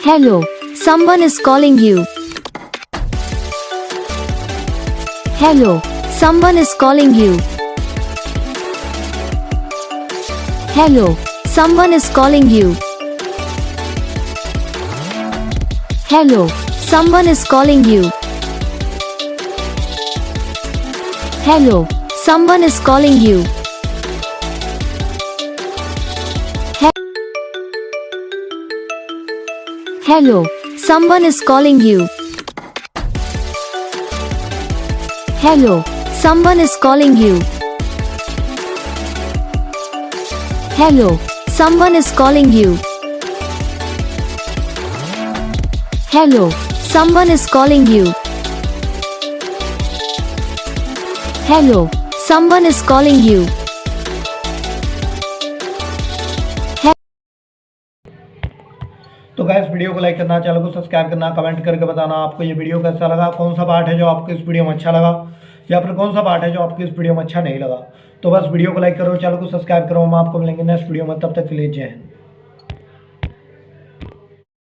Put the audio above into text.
Hello, someone is calling you. Hello, someone is calling you. Hello, someone is calling you. Hello, someone is calling you. Hello, someone is calling you. Hello, someone is calling you. Hello, someone is calling you. Hello, someone is calling you. Hello, someone is calling you. Hello, someone is calling you. तो guys video को like करना, channel को subscribe करना, comment करके बताना आपको ये video कैसा लगा, कौन सा पार्ट है जो आपको इस वीडियो में अच्छा लगा या फिर कौन सा पार्ट है जो आपको इस वीडियो में अच्छा नहीं लगा। तो बस वीडियो को लाइक करो, चैनल को सब्सक्राइब करो। हम आपको मिलेंगे नेक्स्ट वीडियो में, तब तक के लिए जय हिंद।